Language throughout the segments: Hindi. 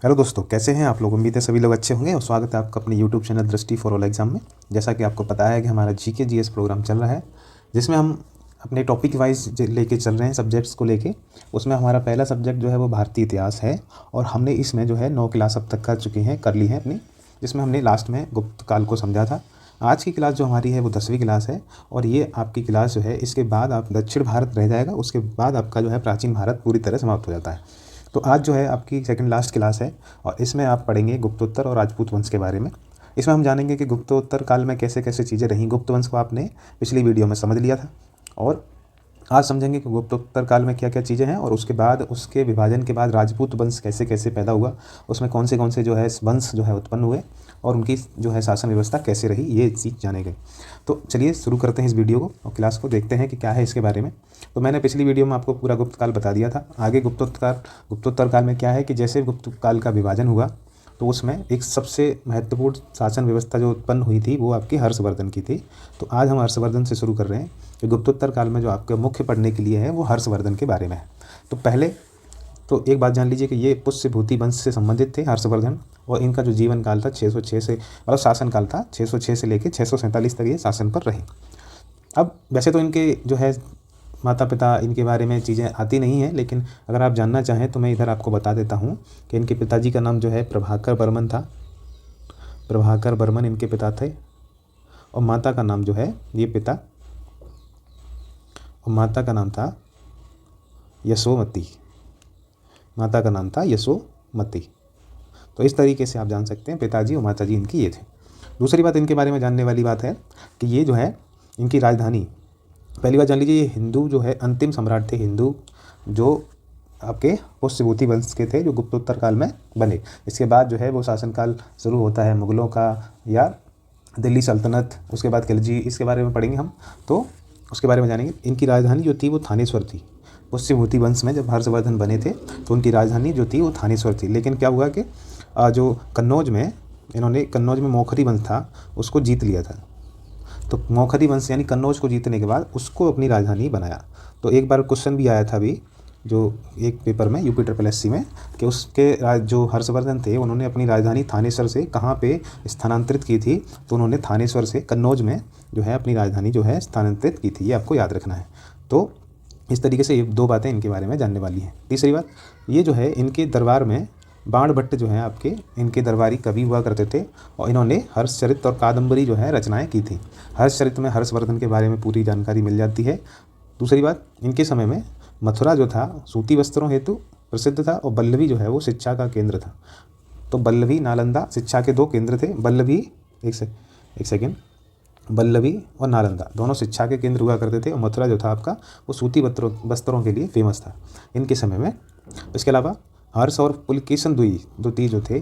हेलो दोस्तों, कैसे हैं आप लोग। उम्मीद है सभी लोग अच्छे होंगे और स्वागत है आपका अपने यूट्यूब चैनल दृष्टि फॉर ऑल एग्जाम में। जैसा कि आपको पता है कि हमारा जीके जीएस प्रोग्राम चल रहा है, जिसमें हम अपने टॉपिक वाइज लेके चल रहे हैं सब्जेक्ट्स को लेके। उसमें हमारा पहला सब्जेक्ट जो है वो भारतीय इतिहास है और हमने इसमें जो है 9 क्लास अब तक कर ली है अपनी, जिसमें हमने लास्ट में गुप्त काल को समझा था। आज की क्लास जो हमारी है वो 10वीं क्लास है और ये आपकी क्लास जो है इसके बाद आप दक्षिण भारत रह जाएगा, उसके बाद आपका जो है प्राचीन भारत पूरी तरह समाप्त हो जाता है। तो आज जो है आपकी सेकंड लास्ट क्लास है और इसमें आप पढ़ेंगे गुप्तोत्तर और राजपूत वंश के बारे में। इसमें हम जानेंगे कि गुप्तोत्तर काल में कैसे कैसे चीज़ें रहीं। गुप्त वंश को आपने पिछली वीडियो में समझ लिया था और आज समझेंगे कि गुप्तोत्तर काल में क्या क्या चीज़ें हैं और उसके बाद उसके विभाजन के बाद राजपूत वंश कैसे कैसे पैदा हुआ, उसमें कौन से जो है वंश जो है उत्पन्न हुए और उनकी जो है शासन व्यवस्था कैसे रही, ये चीज़ जानेंगे। तो चलिए शुरू करते हैं इस वीडियो को और क्लास को, देखते हैं कि क्या है इसके बारे में। तो मैंने पिछली वीडियो में आपको पूरा गुप्त काल बता दिया था। आगे गुप्तोत्तर काल में क्या है कि जैसे गुप्त काल का विभाजन हुआ तो उसमें एक सबसे महत्वपूर्ण शासन व्यवस्था जो उत्पन्न हुई थी वो आपकी हर्षवर्धन की थी। तो आज हम हर्षवर्धन से शुरू कर रहे हैं कि गुप्तोत्तर काल में जो आपके मुख्य पढ़ने के लिए है वो हर्षवर्धन के बारे में है। तो पहले तो एक बात जान लीजिए कि ये पुष्यभूति वंश से संबंधित थे हर्षवर्धन, और इनका जो जीवन काल था 606 से, मतलब शासन काल था 606 से लेकर 647 तक ये शासन पर रहे। अब वैसे तो इनके जो है माता पिता, इनके बारे में चीज़ें आती नहीं हैं, लेकिन अगर आप जानना चाहें तो मैं इधर आपको बता देता हूँ कि इनके पिताजी का नाम जो है प्रभाकर बर्मन था। प्रभाकर बर्मन इनके पिता थे और माता का नाम जो है माता का नाम था यशोमती। माता का नाम था यशोमती। तो इस तरीके से आप जान सकते हैं पिताजी और माताजी इनकी ये थे। दूसरी बात इनके बारे में जानने वाली बात है कि ये जो है इनकी राजधानी, पहली बात जान लीजिए, ये हिंदू जो है अंतिम सम्राट थे, हिंदू जो आपके पुष्यभूति वंश के थे जो गुप्तोत्तर काल में बने। इसके बाद जो है वो शासनकाल शुरू होता है मुगलों का या दिल्ली सल्तनत, उसके बाद खिलजी, इसके बारे में पढ़ेंगे हम, तो उसके बारे में जानेंगे। इनकी राजधानी जो थी वो थानेश्वर थी। पुष्यभूति वंश में जब हर्षवर्धन बने थे तो उनकी राजधानी जो थी वो थानेश्वर थी। लेकिन क्या हुआ कि जो कन्नौज में मोखरी वंश था उसको जीत लिया था। तो मोखरी वंश यानी कन्नौज को जीतने के बाद उसको अपनी राजधानी बनाया। तो एक बार क्वेश्चन भी आया था अभी जो एक पेपर में यूपी SSC में कि उसके जो हर्षवर्धन थे उन्होंने अपनी राजधानी थानेश्वर से कहाँ पे स्थानांतरित की थी, तो उन्होंने थानेश्वर से कन्नौज में जो है अपनी राजधानी जो है स्थानांतरित की थी। ये आपको याद रखना है। तो इस तरीके से ये 2 बातें इनके बारे में जानने वाली हैं। तीसरी बात, ये जो है इनके दरबार में बाणभट्ट जो है आपके इनके दरबारी कवि हुआ करते थे और इन्होंने हर्षचरित और कादम्बरी जो है रचनाएं की थी। हर्षचरित में हर्षवर्धन के बारे में पूरी जानकारी मिल जाती है। दूसरी बात, इनके समय में मथुरा जो था सूती वस्त्रों हेतु प्रसिद्ध था और बल्लभी जो है वो शिक्षा का केंद्र था। तो बल्लभी नालंदा शिक्षा के 2 केंद्र थे। बल्लभी और नालंदा दोनों शिक्षा के केंद्र हुआ करते थे और मथुरा जो था आपका वो सूती वस्त्रों के लिए फेमस था इनके समय में। इसके अलावा हर्ष और पुलकेशन द्वितीय जो थे,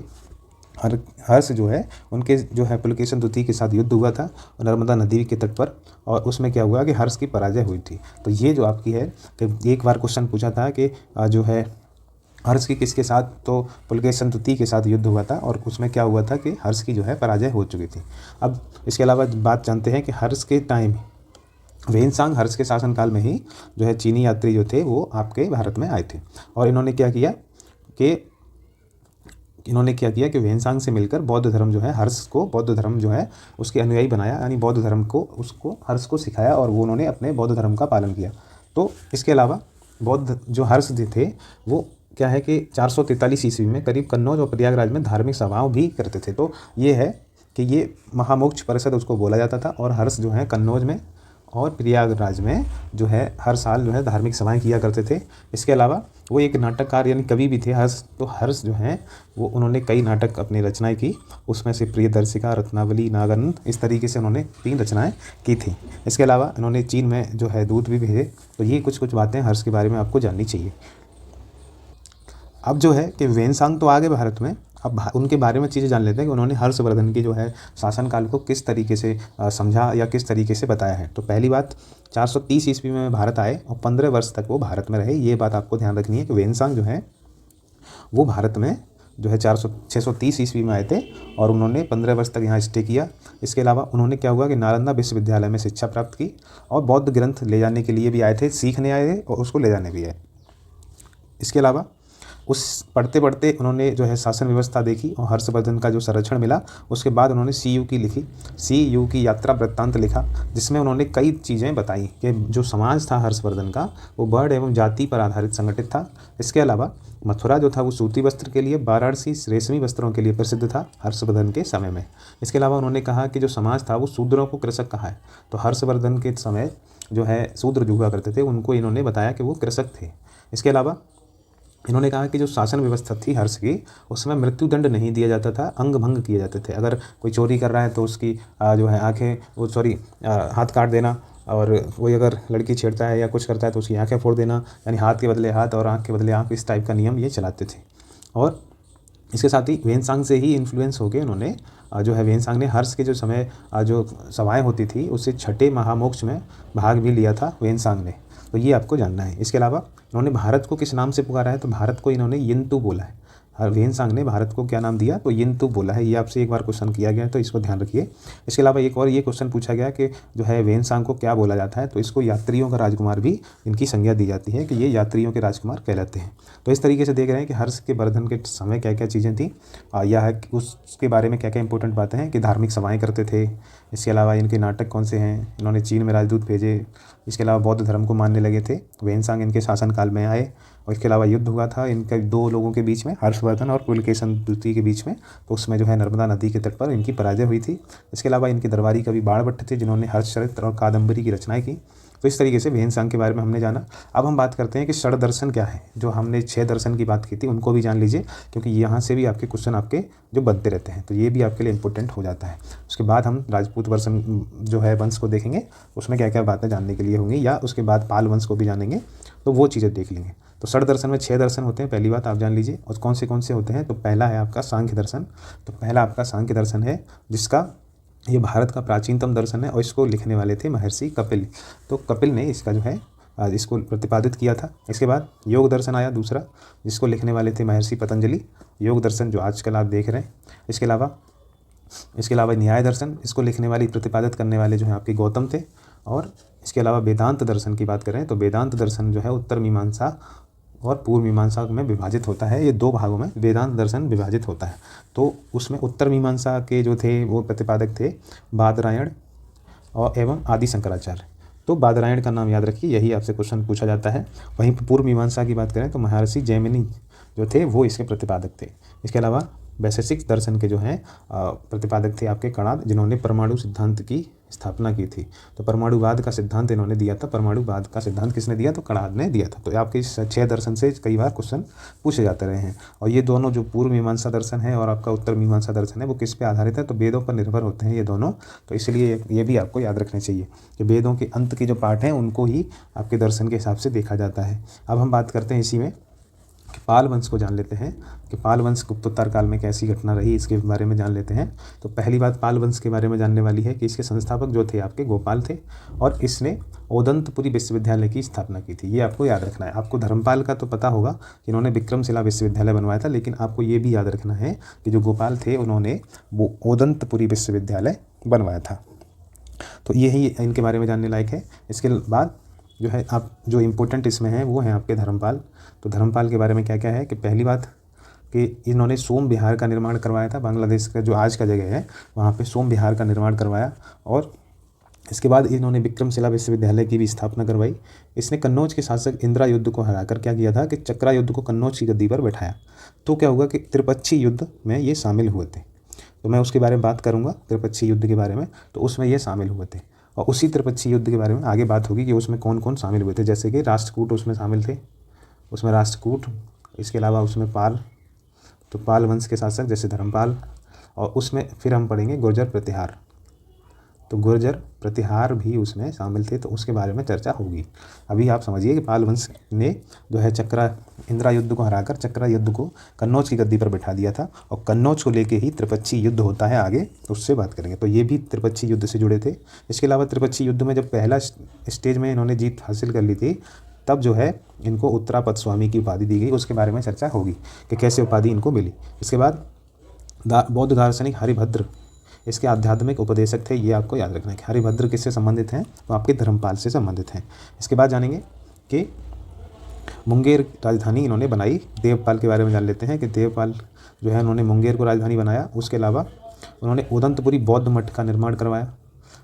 हर्ष जो है उनके जो है पुलकेशन द्वितीय के साथ युद्ध हुआ था नर्मदा नदी के तट पर, और उसमें क्या हुआ कि हर्ष की पराजय हुई थी। तो ये जो आपकी है कि एक बार क्वेश्चन पूछा था कि जो है हर्ष की किसके साथ, तो पुलकेशन द्वितीय के साथ युद्ध हुआ था और उसमें क्या हुआ था कि हर्ष की जो है पराजय हो चुकी थी। अब इसके अलावा बात जानते हैं कि हर्ष के टाइम वेनसांग हर्ष के शासनकाल में ही जो है चीनी यात्री जो थे वो आपके भारत में आए थे और इन्होंने क्या किया कि वेनसांग से मिलकर बौद्ध धर्म जो है हर्ष को बौद्ध धर्म जो है उसके अनुयायी बनाया, यानी बौद्ध धर्म को उसको हर्ष को सिखाया और वो उन्होंने अपने बौद्ध धर्म का पालन किया। तो इसके अलावा बौद्ध जो हर्ष थे वो क्या है कि 443 ईस्वी में करीब कन्नौज और प्रयागराज में धार्मिक सभाओं भी करते थे। तो ये है कि ये महामोक्ष परिषद उसको बोला जाता था और हर्ष जो है कन्नौज में और प्रयागराज में जो है हर साल जो है धार्मिक सभाएं किया करते थे। इसके अलावा वो एक नाटककार यानी कवि भी थे हर्ष। तो हर्ष जो हैं वो उन्होंने कई नाटक अपनी रचनाएं की, उसमें से प्रियदर्शिका, रत्नावली, नागानंद, इस तरीके से उन्होंने 3 रचनाएं की थी। इसके अलावा इन्होंने चीन में जो है दूत भी भेजे। तो ये कुछ बातें हर्ष के बारे में आपको जाननी चाहिए। अब जो है कि वेनसांग तो आ गए भारत में, अब उनके बारे में चीज़ें जान लेते हैं कि उन्होंने हर्षवर्धन की जो है शासनकाल को किस तरीके से समझा या किस तरीके से बताया है। तो पहली बात, 430 ईस्वी में भारत आए और 15 वर्ष तक वो भारत में रहे। ये बात आपको ध्यान रखनी है कि वेनसांग जो है वो भारत में जो है 630 ईस्वी में आए थे और उन्होंने 15 वर्ष तक यहाँ स्टे किया। इसके अलावा उन्होंने क्या हुआ कि नालंदा विश्वविद्यालय में शिक्षा प्राप्त की और बौद्ध ग्रंथ ले जाने के लिए भी आए थे, सीखने आए थे और उसको ले जाने भी आए। इसके अलावा उस पढ़ते पढ़ते उन्होंने जो है शासन व्यवस्था देखी और हर्षवर्धन का जो संरक्षण मिला, उसके बाद उन्होंने CU की लिखी, CU की यात्रा वृत्तांत लिखा, जिसमें उन्होंने कई चीज़ें बताई कि जो समाज था हर्षवर्धन का वो वर्ण एवं जाति पर आधारित संगठित था। इसके अलावा मथुरा जो था वो सूती वस्त्र के लिए, वाराणसी रेशमी वस्त्रों के लिए प्रसिद्ध था हर्षवर्धन के समय में। इसके अलावा उन्होंने कहा कि जो समाज था वो शूद्रों को कृषक कहा है, तो हर्षवर्धन के समय जो है शूद्र जो हुआ करते थे उनको इन्होंने बताया कि वो कृषक थे। इसके अलावा इन्होंने कहा कि जो शासन व्यवस्था थी हर्ष की, उसमें मृत्युदंड नहीं दिया जाता था, अंग भंग किए जाते थे। अगर कोई चोरी कर रहा है तो उसकी जो है आंखें वो हाथ काट देना, और कोई अगर लड़की छेड़ता है या कुछ करता है तो उसकी आंखें फोड़ देना, यानी हाथ के बदले हाथ और आंख के बदले आंख, इस टाइप का नियम ये चलाते थे। और इसके साथ ही वेनसांग से ही इन्फ्लुएंस होकर उन्होंने जो है वेनसांग ने हर्ष के जो समय जो सभाएं होती थी उससे छठे महामोक्ष में भाग भी लिया था वेनसांग ने, तो ये आपको जानना है। इसके अलावा इन्होंने भारत को किस नाम से पुकारा है, तो भारत को इन्होंने यिंतु बोला है। वेनसांग ने भारत को क्या नाम दिया, तो यिंतु बोला है। ये आपसे एक बार क्वेश्चन किया गया है तो इसको ध्यान रखिए। इसके अलावा एक और ये क्वेश्चन पूछा गया कि जो है वेनसांग को क्या बोला जाता है, तो इसको यात्रियों का राजकुमार भी इनकी संज्ञा दी जाती है कि ये यात्रियों के राजकुमार कहलाते हैं। तो इस तरीके से देख रहे हैं कि हर्ष के वर्धन के समय क्या क्या चीज़ें थी, या उसके बारे में क्या क्या इंपॉर्टेंट बातें हैं कि धार्मिक सभाएँ करते थे। इसके अलावा इनके नाटक कौन से हैं, इन्होंने चीन में राजदूत भेजे। इसके अलावा बौद्ध धर्म को मानने लगे थे, वेनसांग इनके शासनकाल में आए। और इसके अलावा युद्ध हुआ था इनके दो लोगों के बीच में, हर्षवर्धन और पुलकेशन द्वितीय के बीच में, तो उसमें जो है नर्मदा नदी के तट पर इनकी पराजय हुई थी। इसके अलावा इनके दरबारी कवि बाणभट्ट थे जिन्होंने हर्षचरित्र और कादम्बरी की रचनाएं की। तो इस तरीके से वेनसांग के बारे में हमने जाना। अब हम बात करते हैं कि षड दर्शन क्या है। जो हमने 6 दर्शन की बात की थी उनको भी जान लीजिए, क्योंकि यहाँ से भी आपके क्वेश्चन आपके जो बनते रहते हैं, तो ये भी आपके लिए इंपॉर्टेंट हो जाता है। उसके बाद हम राजपूत वर्षन जो है वंश को देखेंगे, उसमें क्या क्या बातें जानने के लिए होंगी, या उसके बाद पाल वंश को भी जानेंगे, तो वो चीज़ें देख लेंगे। तो षड दर्शन में 6 दर्शन होते हैं, पहली बात आप जान लीजिए। और कौन से होते हैं, तो पहला है आपका सांख्य दर्शन। तो पहला आपका सांख्य दर्शन है, जिसका ये भारत का प्राचीनतम दर्शन है, और इसको लिखने वाले थे महर्षि कपिल। तो कपिल ने इसका जो है इसको प्रतिपादित किया था। इसके बाद योग दर्शन आया दूसरा, जिसको लिखने वाले थे महर्षि पतंजलि, योग दर्शन जो आजकल आप देख रहे हैं। इसके अलावा न्याय दर्शन, इसको लिखने वाले प्रतिपादित करने वाले जो है आपके गौतम थे। और इसके अलावा वेदांत दर्शन की बात करें तो वेदांत दर्शन जो है उत्तर मीमांसा और पूर्व मीमांसा में विभाजित होता है। ये 2 भागों में वेदांत दर्शन विभाजित होता है। तो उसमें उत्तर मीमांसा के जो थे वो प्रतिपादक थे बादरायण और एवं आदि शंकराचार्य। तो बादरायण का नाम याद रखिए, यही आपसे क्वेश्चन पूछा जाता है। वहीं पर पूर्व मीमांसा की बात करें तो महर्षि जैमिनी जो थे वो इसके प्रतिपादक थे। इसके अलावा वैशेषिक दर्शन के जो हैं प्रतिपादक थे आपके कणाद, जिन्होंने परमाणु सिद्धांत की स्थापना की थी। तो परमाणुवाद का सिद्धांत इन्होंने दिया था। परमाणुवाद का सिद्धांत किसने दिया, तो कणाद ने दिया था। तो आपके इस 6 दर्शन से कई बार क्वेश्चन पूछे जाते रहे हैं। और ये दोनों जो पूर्व मीमांसा दर्शन है और आपका उत्तर मीमांसा दर्शन है वो किस पे आधारित है, तो वेदों पर निर्भर होते हैं ये दोनों। तो इसलिए ये भी आपको याद रखने चाहिए कि वेदों के अंत के जो पाठ हैं उनको ही आपके दर्शन के हिसाब से देखा जाता है। अब हम बात करते हैं इसी में कि पाल वंश को जान लेते हैं कि पाल वंश गुप्तोत्तर काल में कैसी घटना रही, इसके बारे में जान लेते हैं। तो पहली बात पाल वंश के बारे में जानने वाली है कि इसके संस्थापक जो थे आपके गोपाल थे, और इसने ओदंतपुरी विश्वविद्यालय की स्थापना की थी। ये आपको याद रखना है। आपको धर्मपाल का तो पता होगा कि इन्होंने विक्रमशिला विश्वविद्यालय बनवाया था, लेकिन आपको ये भी याद रखना है कि जो गोपाल थे उन्होंने वो ओदंतपुरी विश्वविद्यालय बनवाया था। तो यही इनके बारे में जानने लायक है। इसके बाद जो है आप जो इम्पोर्टेंट इसमें है वो हैं आपके धर्मपाल। तो धर्मपाल के बारे में क्या क्या है कि पहली बात कि इन्होंने सोम विहार का निर्माण करवाया था। बांग्लादेश का जो आज का जगह है वहाँ पे सोम विहार का निर्माण करवाया। और इसके बाद इन्होंने विक्रमशिला विश्वविद्यालय की भी स्थापना करवाई। इसने कन्नौज के शासक इंद्रायुद्ध को हराकर क्या किया था कि चक्रा युद्ध को कन्नौज की गद्दी पर बैठाया। तो क्या हुआ कि त्रिपक्षी युद्ध में ये शामिल हुए थे। तो मैं उसके बारे में बात करूँगा, त्रिपक्षी युद्ध के बारे में। तो उसमें ये शामिल हुए थे, और उसी त्रिपक्षी युद्ध के बारे में आगे बात होगी कि उसमें कौन कौन शामिल हुए थे। जैसे कि राष्ट्रकूट उसमें शामिल थे, उसमें राष्ट्रकूट। इसके अलावा उसमें पाल, तो पाल वंश के शासक जैसे धर्मपाल। और उसमें फिर हम पढ़ेंगे गुर्जर प्रतिहार, तो गुर्जर प्रतिहार भी उसमें शामिल थे। तो उसके बारे में चर्चा होगी। अभी आप समझिए कि पाल वंश ने जो है इंदिरा युद्ध को हराकर चक्रा युद्ध को कन्नौज की गद्दी पर बैठा दिया था, और कन्नौज को लेके ही त्रिपक्षी युद्ध होता है आगे, तो उससे बात करेंगे। तो ये भी त्रिपक्षी युद्ध से जुड़े थे। इसके अलावा त्रिपक्षी युद्ध में जब पहला स्टेज में इन्होंने जीत हासिल कर ली थी, तब जो है इनको उत्तरापद स्वामी की उपाधि दी गई। उसके बारे में चर्चा होगी कि कैसे उपाधि इनको मिली। इसके बाद बौद्ध दार्शनिक हरिभद्र इसके आध्यात्मिक उपदेशक थे। ये आपको याद रखना है कि हरिभद्र किससे संबंधित हैं, तो आपके धर्मपाल से संबंधित हैं। इसके बाद जानेंगे कि मुंगेर राजधानी इन्होंने बनाई। देवपाल के बारे में जान लेते हैं कि देवपाल जो है इन्होंने मुंगेर को राजधानी बनाया। उसके अलावा उन्होंने उदंतपुरी बौद्ध मठ का निर्माण करवाया।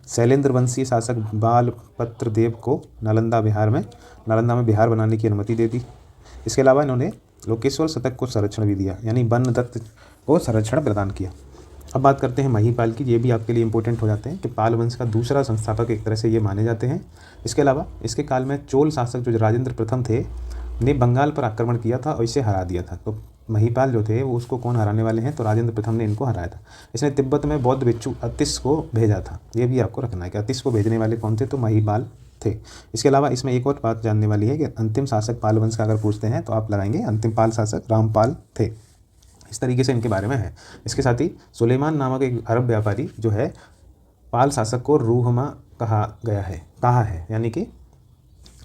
शैलेंद्र वंशी शासक बालपत्र देव को नालंदा में बिहार बनाने की अनुमति दे दी। इसके अलावा इन्होंने लोकेश्वर शतक को संरक्षण भी दिया, यानी वन दत्त को संरक्षण प्रदान किया। अब बात करते हैं महिपाल की। ये भी आपके लिए इंपॉर्टेंट हो जाते हैं कि पाल वंश का दूसरा संस्थापक एक तरह से ये माने जाते हैं। इसके अलावा इसके काल में चोल शासक जो राजेंद्र प्रथम थे ने बंगाल पर आक्रमण किया था और इसे हरा दिया था। तो महिपाल जो थे वो उसको कौन हराने वाले हैं, तो राजेंद्र प्रथम ने इनको हराया था। इसने तिब्बत में बौद्ध भिक्षु अतिश को भेजा था। ये भी आपको रखना है कि अतिश को भेजने वाले कौन थे, तो महिपाल थे। इसके अलावा इसमें एक और बात जानने वाली है कि अंतिम शासक पाल वंश का अगर पूछते हैं तो आप लगाएंगे अंतिम पाल शासक रामपाल थे। इस तरीके से इनके बारे में है। इसके साथ ही सुलेमान नामक एक अरब व्यापारी जो है पाल शासक को रूहमा कहा है, यानी कि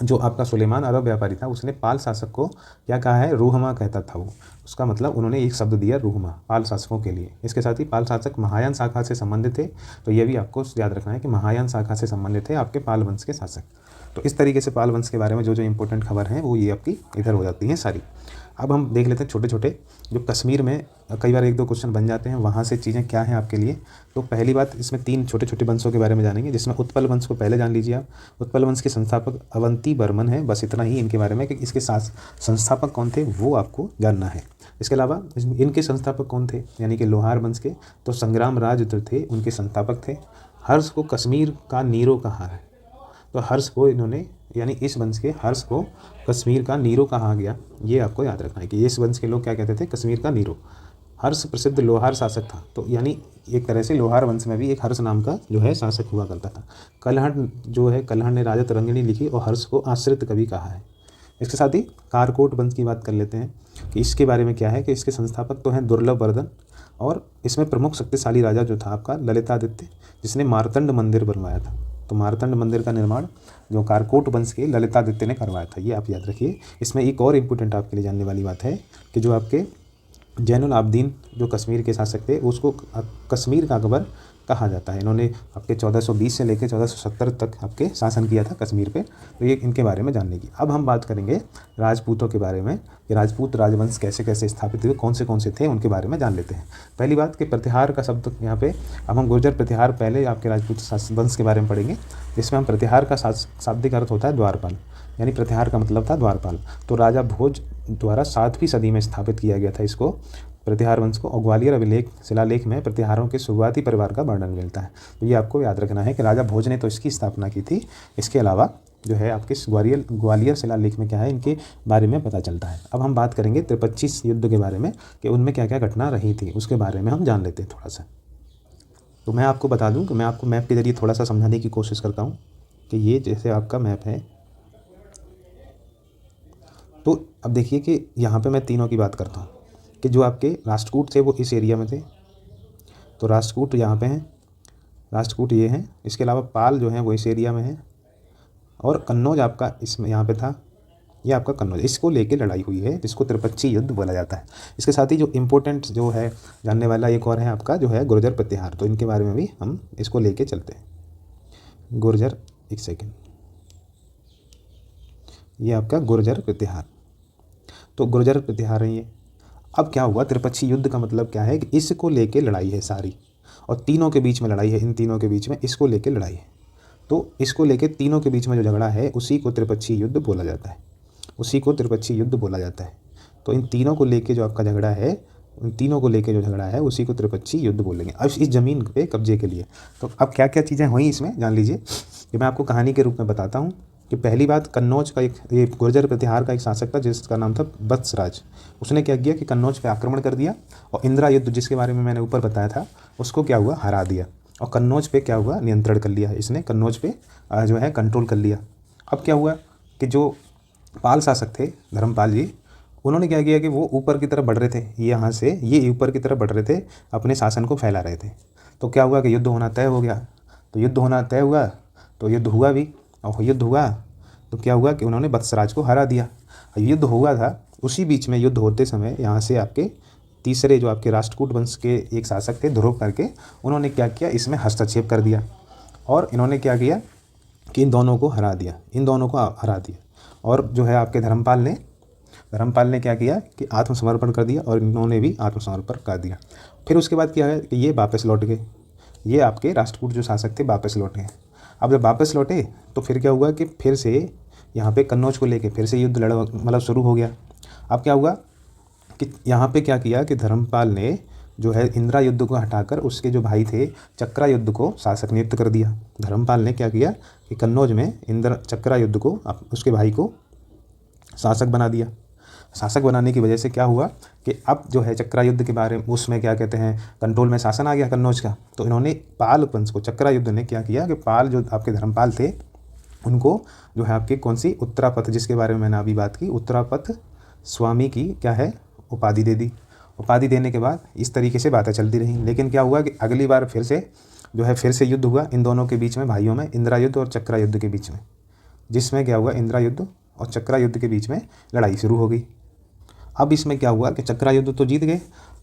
जो आपका सुलेमान अरब व्यापारी था उसने पाल शासक को क्या कहा है, रूहमा कहता था वो। उसका मतलब उन्होंने एक शब्द दिया रूहमा पाल शासकों के लिए। इसके साथ ही पाल शासक महायान शाखा से संबंधित थे। तो ये भी आपको याद रखना है कि महायान शाखा से संबंधित थे आपके पाल वंश के शासक। तो इस तरीके से पाल वंश के बारे में जो इंपॉर्टेंट खबर हैं वो ये आपकी इधर हो जाती हैं सारी। अब हम देख लेते हैं छोटे छोटे जो कश्मीर में कई बार एक दो क्वेश्चन बन जाते हैं, वहाँ से चीज़ें क्या हैं आपके लिए। तो पहली बात, इसमें 3 छोटे छोटे वंशों के बारे में जानेंगे, जिसमें उत्पल वंश को पहले जान लीजिए आप। उत्पल वंश के संस्थापक अवंती बर्मन है। बस इतना ही इनके बारे में कि इसके साथ संस्थापक कौन थे वो आपको जानना है। इसके अलावा इनके संस्थापक कौन थे, यानी कि लोहार वंश के तो संग्राम राज जो थे उनके संस्थापक थे। हर्ष को कश्मीर का नीरो कहा है, तो हर्ष को इन्होंने, यानी इस वंश के हर्ष को कश्मीर का नीरो कहा गया। ये आपको याद रखना है कि इस वंश के लोग क्या कहते थे, कश्मीर का नीरो। हर्ष प्रसिद्ध लोहार शासक था, तो यानी एक तरह से लोहार वंश में भी एक हर्ष नाम का जो है शासक हुआ करता था। कल्हड़ ने राजा तरंगिणी लिखी और हर्ष को आश्रित कवि कहा है। इसके साथ ही कारकोट वंश की बात कर लेते हैं कि इसके बारे में क्या है कि इसके संस्थापक तो हैं दुर्लभ वर्धन, और इसमें प्रमुख शक्तिशाली राजा जो था आपका ललितादित्य, जिसने मार्तंड मंदिर बनवाया था। तो मार्तंड मंदिर का निर्माण जो कारकोट वंश के ललितादित्य ने करवाया था, ये आप याद रखिए। इसमें एक और इम्पोर्टेंट आपके लिए जानने वाली बात है कि जो आपके जैनुल आबदीन जो कश्मीर के शासक थे उसको कश्मीर का अकबर कहा जाता है। इन्होंने आपके 1420 से लेकर 1470 तक आपके शासन किया था कश्मीर पे। तो ये इनके बारे में जानने की। अब हम बात करेंगे राजपूतों के बारे में कि राजपूत राजवंश कैसे कैसे स्थापित हुए, कौन से थे, उनके बारे में जान लेते हैं। पहली बात कि प्रतिहार का शब्द यहाँ पे, अब हम गुर्जर प्रतिहार पहले आपके राजपूत वंश के बारे में पढ़ेंगे, जिसमें हम प्रतिहार का शाब्दिक अर्थ होता है द्वारपाल, यानी प्रतिहार का मतलब था द्वारपाल। तो राजा भोज द्वारा 7वीं सदी में स्थापित किया गया था इसको, प्रतिहार वंश को। और ग्वालियर अभिलेख शिलालेख में प्रतिहारों के शुरुआती परिवार का वर्णन मिलता है। तो ये आपको याद रखना है कि राजा भोज ने तो इसकी स्थापना की थी। इसके अलावा जो है आपके ग्वालियर शिलालेख में क्या है इनके बारे में पता चलता है। अब हम बात करेंगे 53 युद्ध के बारे में कि उनमें क्या क्या घटना रही थी, उसके बारे में हम जान लेते हैं थोड़ा सा। तो मैं आपको बता दूं कि मैं आपको मैप के ज़रिए थोड़ा सा समझाने की कोशिश करता हूँ कि ये जैसे आपका मैप है। तो अब देखिए कि यहाँ पे मैं तीनों की बात करता हूँ कि जो आपके राष्ट्रकूट थे वो इस एरिया में थे। तो राष्ट्रकूट यहाँ पे हैं, राष्ट्रकूट ये हैं। इसके अलावा पाल जो हैं वो इस एरिया में हैं, और कन्नौज आपका इसमें यहाँ पे था, ये आपका कन्नौज। इसको लेके लड़ाई हुई है, जिसको 53 युद्ध बोला जाता है। इसके साथ ही जो इम्पोर्टेंट जो है जानने वाला एक और है आपका जो है गुर्जर प्रतिहार। तो इनके बारे में भी हम इसको लेके चलते हैं। गुर्जर, एक सेकेंड, ये आपका गुर्जर प्रतिहार। तो गुर्जर प्रतिहार है ये। अब क्या हुआ, 53 युद्ध का मतलब क्या है कि इसको लेके लड़ाई है सारी, और तीनों के बीच में लड़ाई है, इन तीनों के बीच में इसको लेके लड़ाई है। तो इसको लेके तीनों के बीच में जो झगड़ा है उसी को 53 युद्ध बोला जाता है, उसी को 53 युद्ध बोला जाता है। तो इन तीनों को लेके जो आपका झगड़ा है, उन तीनों को लेके जो झगड़ा है उसी को 53 युद्ध बोलेंगे। अब इस ज़मीन पे कब्जे के लिए तो अब क्या क्या चीज़ें हुई इसमें जान लीजिए, कि मैं आपको कहानी के रूप में बताता हूँ। कि पहली बात, कन्नौज का ये गुर्जर प्रतिहार का एक शासक था जिसका नाम था वत्सराज। उसने क्या किया कि कन्नौज पे आक्रमण कर दिया, और इंदिरा युद्ध जिसके बारे में मैंने ऊपर बताया था उसको क्या हुआ, हरा दिया, और कन्नौज पे क्या हुआ, नियंत्रण कर लिया। इसने कन्नौज पे जो है कंट्रोल कर लिया। अब क्या हुआ कि जो पाल शासक थे धर्मपाल जी, उन्होंने क्या किया कि वो ऊपर की तरफ बढ़ रहे थे, यहाँ से ये ऊपर की तरफ बढ़ रहे थे, अपने शासन को फैला रहे थे। तो क्या हुआ कि युद्ध होना तय हो गया। तो युद्ध होना तय हुआ, तो युद्ध हुआ भी, और युद्ध हुआ तो क्या हुआ कि उन्होंने वत्सराज को हरा दिया। युद्ध हुआ था, उसी बीच में युद्ध होते समय यहाँ से आपके तीसरे जो आपके राष्ट्रकूट वंश के एक शासक थे ध्रुव करके, उन्होंने क्या किया, इसमें हस्तक्षेप कर दिया, और इन्होंने क्या किया कि इन दोनों को हरा दिया, इन दोनों को हरा दिया। और जो है आपके धर्मपाल ने धर्मपाल ने क्या किया कि आत्मसमर्पण कर दिया और इन्होंने भी आत्मसमर्पण कर दिया। फिर उसके बाद क्या है कि ये वापस लौट गए, ये आपके राष्ट्रकूट जो शासक थे वापस लौटे। अब जब वापस लौटे तो फिर क्या हुआ कि फिर से यहाँ पे कन्नौज को लेके फिर से युद्ध मतलब शुरू हो गया। अब क्या हुआ कि यहाँ पे क्या किया कि धर्मपाल ने जो है इंदिरा युद्ध को हटाकर उसके जो भाई थे चक्रा युद्ध को शासक नियुक्त कर दिया। धर्मपाल ने क्या किया कि कन्नौज में चक्रा युद्ध को उसके भाई को शासक बना दिया। शासक बनाने की वजह से क्या हुआ कि अब जो है चक्रा युद्ध के बारे में उसमें क्या कहते हैं कंट्रोल में शासन आ गया कन्नौज का। तो इन्होंने पाल वंश को, चक्रा युद्ध ने क्या किया कि पाल जो आपके धर्मपाल थे उनको जो है आपके कौन सी उत्तरापथ, जिसके बारे में मैंने अभी बात की, उत्तरापथ स्वामी की क्या है उपाधि दे दी। उपाधि देने के बाद इस तरीके से बातें चलती रहीं। लेकिन क्या हुआ कि अगली बार फिर से युद्ध हुआ इन दोनों के बीच में, भाइयों में, इंदिरा युद्ध और चक्रा युद्ध के बीच में, जिसमें क्या हुआ इंदिरा युद्ध और चक्रा युद्ध के बीच में लड़ाई शुरू हो गई। अब इसमें क्या हुआ कि चक्रा युद्ध तो जीत गए,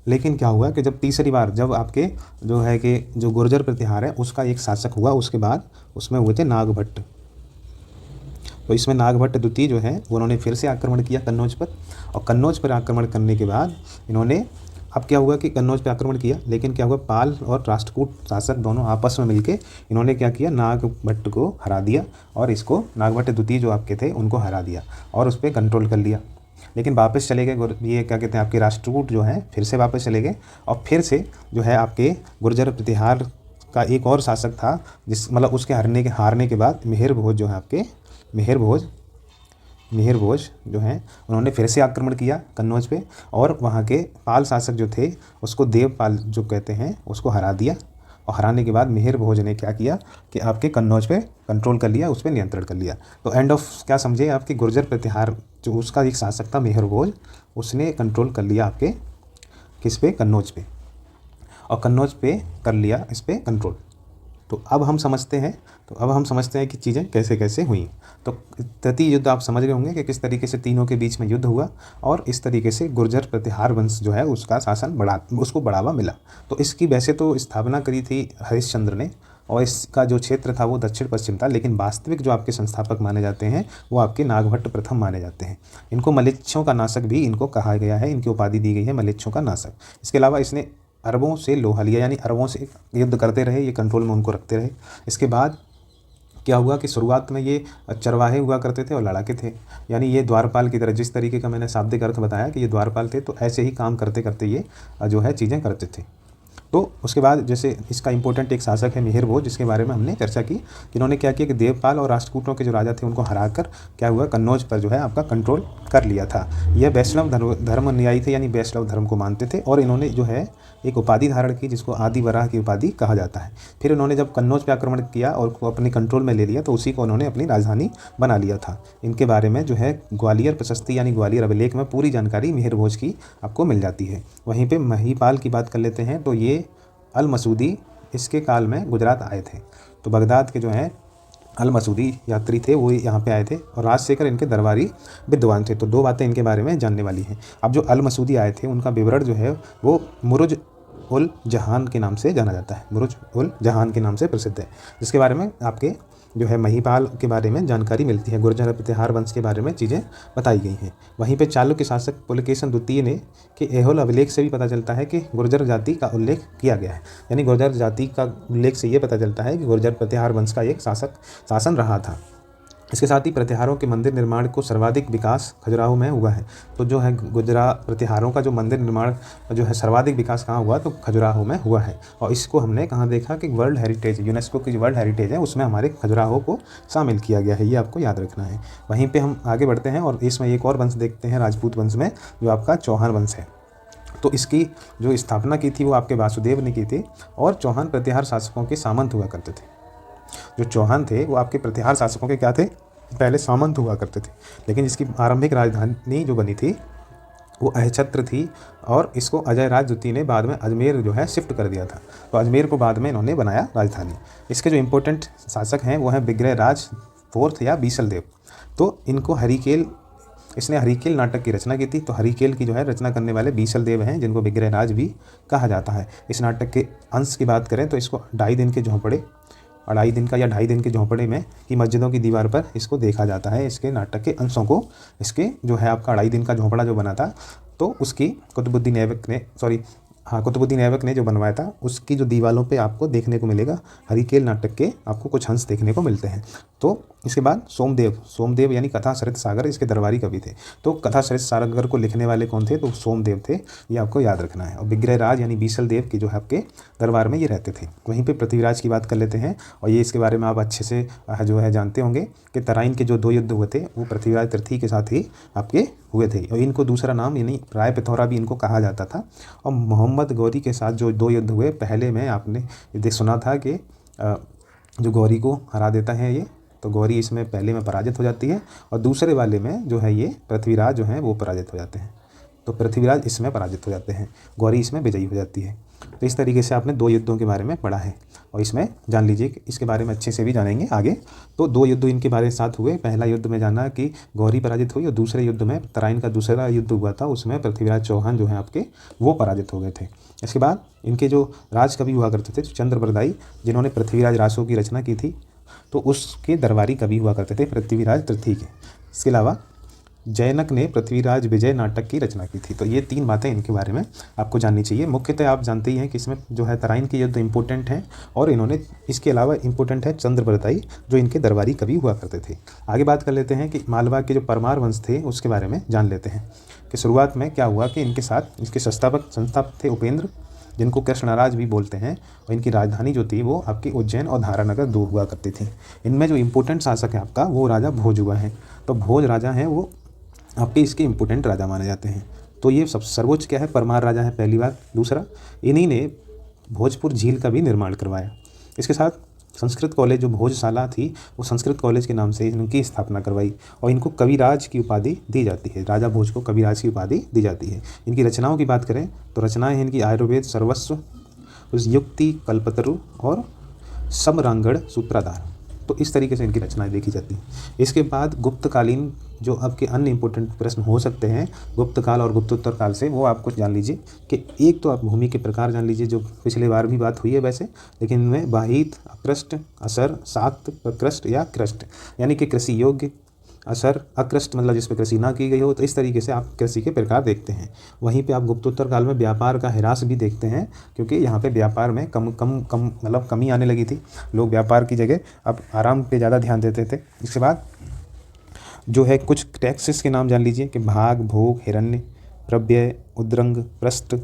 लेकिन क्या हुआ कि जब तीसरी बार जब आपके जो है कि जो गुर्जर प्रतिहार है उसका एक शासक हुआ, उसके बाद उसमें हुए थे नागभट्ट। तो इसमें नागभट्ट द्वितीय जो है उन्होंने फिर से आक्रमण किया कन्नौज पर, और कन्नौज पर आक्रमण करने के बाद इन्होंने अब क्या हुआ कि कन्नौज पर आक्रमण किया, लेकिन क्या हुआ पाल और राष्ट्रकूट शासक दोनों आपस में मिलके इन्होंने क्या किया नागभट्ट को हरा दिया, और इसको नागभट्ट द्वितीय जो आपके थे उनको हरा दिया और उस पर कंट्रोल कर लिया। लेकिन वापस चले गए ये क्या कहते हैं आपके राष्ट्रकूट जो है फिर से वापस चले गए, और फिर से जो है आपके गुर्जर प्रतिहार का एक और शासक था जिस मतलब उसके हारने के बाद मेहर भोज जो है आपके मेहर भोज जो हैं उन्होंने फिर से आक्रमण किया कन्नौज पे, और वहाँ के पाल शासक जो थे उसको देवपाल जो कहते हैं उसको हरा दिया। और हराने के बाद मेहर भोज ने क्या किया कि आपके कन्नौज पे कंट्रोल कर लिया, उस पर नियंत्रण कर लिया। तो एंड ऑफ क्या समझे आपके गुर्जर प्रतिहार जो उसका एक शासक था मेहर भोज, उसने कंट्रोल कर लिया आपके किस पे कन्नौज पे, और कन्नौज पे कर लिया इस पे कंट्रोल। तो अब हम समझते हैं कि चीज़ें कैसे कैसे हुई। तो तृतीय युद्ध आप समझ रहे होंगे कि किस तरीके से तीनों के बीच में युद्ध हुआ, और इस तरीके से गुर्जर प्रतिहार वंश जो है उसका शासन उसको बढ़ावा मिला। तो इसकी वैसे तो स्थापना करी थी हरिश्चंद्र ने, और इसका जो क्षेत्र था वो दक्षिण पश्चिम था, लेकिन वास्तविक जो आपके संस्थापक माने जाते हैं वो आपके नागभट्ट प्रथम माने जाते हैं। इनको मलेच्छों का नाशक भी इनको कहा गया है, इनकी उपाधि दी गई है मलेच्छों का नाशक। इसके अलावा इसने अरबों से लोहा लिया, यानी अरबों से युद्ध करते रहे, ये कंट्रोल में उनको रखते रहे। इसके बाद क्या हुआ कि शुरुआत में ये चरवाहे हुआ करते थे और लड़ाके थे, यानी ये द्वारपाल की तरह, जिस तरीके का मैंने शाब्दिक अर्थ बताया कि ये द्वारपाल थे, तो ऐसे ही काम करते करते ये जो है चीज़ें करते थे। तो उसके बाद जैसे इसका इंपॉर्टेंट एक शासक है मेहर भोज, जिसके बारे में हमने चर्चा की। इन्होंने क्या किया कि देवपाल और राष्ट्रकूटों के जो राजा थे उनको हराकर क्या हुआ कन्नौज पर जो है आपका कंट्रोल कर लिया था। यह वैष्णव धर्म अनुयायी थे, यानी वैष्णव धर्म को मानते थे, और इन्होंने जो है एक उपाधि धारण की जिसको आदि वराह की उपाधि कहा जाता है। फिर इन्होंने जब कन्नौज पर आक्रमण किया और को अपने कंट्रोल में ले लिया तो उसी को उन्होंने अपनी राजधानी बना लिया था। इनके बारे में जो है ग्वालियर प्रशस्ति यानी ग्वालियर अभिलेख में पूरी जानकारी मेहर भोज की आपको मिल जाती है। वहीं पर महिपाल की बात कर लेते हैं, तो ये अल मसूदी इसके काल में गुजरात आए थे। तो बगदाद के जो हैं अल मसूदी यात्री थे वो यहाँ पे आए थे, और राजशेखर इनके दरबारी विद्वान थे। तो दो बातें इनके बारे में जानने वाली हैं। अब जो अल मसूदी आए थे उनका विवरण जो है वो मुरुज उल जहान के नाम से जाना जाता है, मुरुज उल जहान के नाम से प्रसिद्ध है, जिसके बारे में आपके जो है महिपाल के बारे में जानकारी मिलती है। गुर्जर प्रतिहार वंश के बारे में चीज़ें बताई गई हैं। वहीं पे चालुक्य शासक पुलकेशन द्वितीय ने कि ऐहोल अभिलेख से भी पता चलता है कि गुर्जर जाति का उल्लेख किया गया है, यानी गुर्जर जाति का उल्लेख से ये पता चलता है कि गुर्जर प्रतिहार वंश का एक शासन रहा था। इसके साथ ही प्रतिहारों के मंदिर निर्माण को सर्वाधिक विकास खजुराहो में हुआ है। तो जो है गुजरा प्रतिहारों का जो मंदिर निर्माण जो है सर्वाधिक विकास कहाँ हुआ, तो खजुराहो में हुआ है। और इसको हमने कहाँ देखा कि वर्ल्ड हेरिटेज, यूनेस्को की जो वर्ल्ड हेरिटेज है उसमें हमारे खजुराहो को शामिल किया गया है, ये आपको याद रखना है। वहीं पर हम आगे बढ़ते हैं और इसमें एक और वंश देखते हैं, राजपूत वंश में जो आपका चौहान वंश है। तो इसकी जो स्थापना की थी वो आपके वासुदेव ने की थी, और चौहान प्रतिहार शासकों के सामंत हुआ करते थे। जो चौहान थे वो आपके प्रतिहार शासकों के क्या थे, पहले सामंत हुआ करते थे, लेकिन इसकी आरंभिक राजधानी जो बनी थी वो अहछत्र थी, और इसको अजय राज द्वितीय ने बाद में अजमेर जो है शिफ्ट कर दिया था। तो अजमेर को बाद में इन्होंने बनाया राजधानी। इसके जो इंपॉर्टेंट शासक हैं वो हैं विग्रह राज फोर्थ या बीसल देव। तो इनको इसने हरिकेल नाटक की रचना की थी। तो हरिकेल की जो है रचना करने वाले बीसल देव हैं, जिनको विग्रह राज भी कहा जाता है। इस नाटक के अंश की बात करें तो इसको 2.5 दिन के झोंपड़े 2.5 दिन का या 2.5 दिन के झोंपड़े में कि मस्जिदों की दीवार पर इसको देखा जाता है, इसके नाटक के अंशों को, इसके जो है आपका 2.5 दिन का झोंपड़ा जो बना था तो उसकी कुतुबुद्दीन ऐबक ने जो बनवाया था उसकी जो दीवारों पे आपको देखने को मिलेगा हरिकेल नाटक के आपको कुछ अंश देखने को मिलते हैं। तो इसके बाद सोमदेव यानी कथा सरित सागर इसके दरबारी कवि थे। तो कथा सरित सागर को लिखने वाले कौन थे? तो सोमदेव थे, ये आपको याद रखना है। और विग्रहराज यानी बीसल देव की जो है आपके दरबार में ये रहते थे। वहीं पे पृथ्वीराज की बात कर लेते हैं और ये इसके बारे में आप अच्छे से जो है जानते होंगे कि तराइन के जो 2 युद्ध हुए थे वो पृथ्वीराज तृतीय के साथ ही आपके हुए थे और इनको दूसरा नाम यानी राय पिथौरा भी इनको कहा जाता था। और मोहम्मद गौरी के साथ जो 2 युद्ध हुए, पहले में आपने सुना था कि जो गौरी को हरा देता है ये, तो गौरी इसमें पहले में पराजित हो जाती है और दूसरे वाले में जो है ये पृथ्वीराज जो हैं वो पराजित हो जाते हैं। तो पृथ्वीराज इसमें पराजित हो जाते हैं, गौरी इसमें विजयी हो जाती है। तो इस तरीके से आपने 2 युद्धों के बारे में पढ़ा है और इसमें जान लीजिए कि इसके बारे में अच्छे से भी जानेंगे आगे। तो 2 युद्ध इनके बारे में साथ हुए। पहला युद्ध में जाना कि गौरी पराजित हुई और दूसरे युद्ध में तराइन का दूसरा युद्ध हुआ था, उसमें पृथ्वीराज चौहान जो हैं आपके वो पराजित हो गए थे। इसके बाद इनके जो राजकवि हुआ करते थे चंद्रप्रदायी, जिन्होंने पृथ्वीराज रासों की रचना की थी, तो उसके दरबारी कवि हुआ करते थे पृथ्वीराज तृतीय के। इसके अलावा जैनक ने पृथ्वीराज विजय नाटक की रचना की थी। तो ये 3 बातें इनके बारे में आपको जाननी चाहिए। मुख्यतः आप जानते ही हैं कि इसमें जो है तराइन के युद्ध इंपॉर्टेंट हैं और इन्होंने इसके अलावा इंपॉर्टेंट है चंद्रप्रदायी जो इनके दरबारी कवि हुआ करते थे। आगे बात कर लेते हैं कि मालवा के जो परमार वंश थे उसके बारे में जान लेते हैं कि शुरुआत में क्या हुआ कि इनके साथ इसके संस्थापक थे उपेंद्र, जिनको कृष्णराज भी बोलते हैं, और इनकी राजधानी जो थी वो आपकी उज्जैन और धारानगर 2 हुआ करती थी। इनमें जो इंपॉर्टेंट शासक है आपका वो राजा भोज हुआ है। तो भोज राजा हैं वो आपके इसके इम्पोर्टेंट राजा माने जाते हैं। तो ये सब सर्वोच्च क्या है? परमार राजा है पहली बात। दूसरा, इन्हीं ने भोजपुर झील का भी निर्माण करवाया। इसके साथ संस्कृत कॉलेज जो भोजशाला थी वो संस्कृत कॉलेज के नाम से इनकी स्थापना करवाई और इनको कविराज की उपाधि दी जाती है। राजा भोज को कविराज की उपाधि दी जाती है। इनकी रचनाओं की बात करें तो रचनाएं हैं इनकी आयुर्वेद सर्वस्व, युक्ति, कल्पतरु और समरांगण सूत्राधार। तो इस तरीके से इनकी रचनाएं देखी जाती हैं। इसके बाद गुप्तकालीन जो आपके अन्य इंपॉर्टेंट प्रश्न हो सकते हैं गुप्त काल और गुप्तोत्तर काल से, वो आपको जान लीजिए कि एक तो आप भूमि के प्रकार जान लीजिए जो पिछले बार भी बात हुई है वैसे, लेकिन इनमें वाहित, अकृष्ट, असर, शाक्त, प्रकृष्ट या कृष्ट, यानी कि कृषि योग्य, असर, अकृष्ट मतलब जिस पर कृषि ना की गई हो। तो इस तरीके से आप कृषि के प्रकार देखते हैं। वहीं पे आप गुप्तोत्तर काल में व्यापार का ह्रास भी देखते हैं क्योंकि यहाँ पे व्यापार में कम मतलब कमी आने लगी थी। लोग व्यापार की जगह अब आराम पे ज़्यादा ध्यान देते थे। इसके बाद जो है कुछ टैक्सेस के नाम जान लीजिए कि भाग, भोग, हिरण्य, प्रव्यय, उद्रंग, प्रस्थ,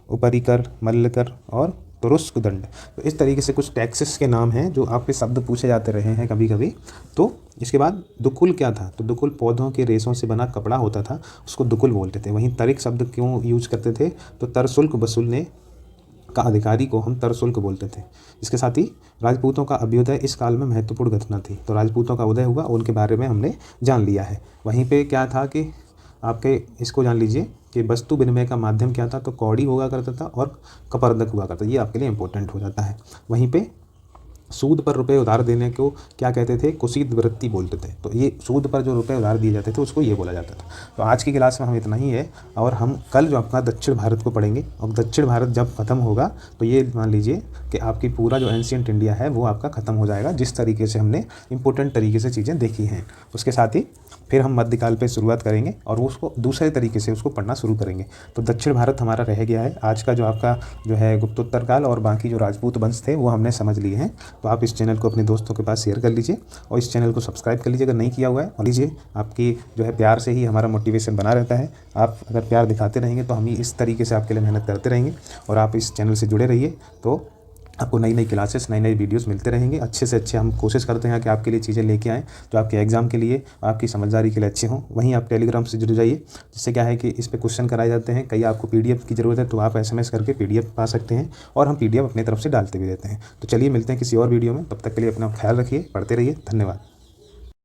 उपरिकर, मल्लकर और तुरुस्क दंड। तो इस तरीके से कुछ टैक्सेस के नाम हैं जो आपके शब्द पूछे जाते रहे हैं कभी कभी। तो इसके बाद दुकुल क्या था? तो दुकुल पौधों के रेशों से बना कपड़ा होता था, उसको दुकुल बोलते थे। वहीं तरिक शब्द क्यों यूज करते थे? तो तरशुल्क वसूलने का अधिकारी को हम तरशुल्क बोलते थे। इसके साथ ही राजपूतों का अभ्युदय इस काल में महत्वपूर्ण घटना थी। तो राजपूतों का उदय हुआ, उनके बारे में हमने जान लिया है। वहीं पे क्या था कि आपके इसको जान लीजिए कि वस्तु विनिमय का माध्यम क्या था? तो कौड़ी हुआ करता था और कपर्दक हुआ करता था। ये आपके लिए इंपॉर्टेंट हो जाता है। वहीं पे सूद पर रुपए उधार देने को क्या कहते थे? कुसीद वृत्ति बोलते थे। तो ये सूद पर जो रुपए उधार दिए जाते थे उसको ये बोला जाता था। तो आज की क्लास में हम इतना ही है और हम कल जो अपना दक्षिण भारत को पढ़ेंगे और दक्षिण भारत जब खत्म होगा तो ये मान लीजिए कि आपकी पूरा जो एंशिएंट इंडिया है वो आपका ख़त्म हो जाएगा, जिस तरीके से हमने इंपॉर्टेंट तरीके से चीज़ें देखी हैं। उसके साथ ही फिर हम मध्यकाल पे शुरुआत करेंगे और उसको दूसरे तरीके से उसको पढ़ना शुरू करेंगे। तो दक्षिण भारत हमारा रह गया है। आज का जो आपका जो है गुप्तोत्तर काल और बाकी जो राजपूत वंश थे वो हमने समझ लिए हैं। तो आप इस चैनल को अपने दोस्तों के पास शेयर कर लीजिए और इस चैनल को सब्सक्राइब कर लीजिए अगर नहीं किया हुआ है। और लीजिए, आपकी जो है प्यार से ही हमारा मोटिवेशन बना रहता है। आप अगर प्यार दिखाते रहेंगे तो हम ही इस तरीके से आपके लिए मेहनत करते रहेंगे और आप इस चैनल से जुड़े रहिए। तो आपको नई नई क्लासेस, नई नई वीडियोस मिलते रहेंगे। अच्छे से अच्छे हम कोशिश करते हैं कि आपके लिए चीज़ें लेके आएँ जो आपके एग्जाम के लिए, आपकी समझदारी के लिए अच्छे हों। वहीं आप टेलीग्राम से जुड़ जाइए, जिससे क्या है कि इस पे क्वेश्चन कराए जाते हैं। कहीं आपको पीडीएफ की ज़रूरत है तो आप SMS करके पीडीएफ पा सकते हैं और हम पीडीएफ अपनी तरफ से डालते भी रहते हैं। तो चलिए मिलते हैं किसी और वीडियो में, तब तक के लिए अपना ख्याल रखिए, पढ़ते रहिए। धन्यवाद।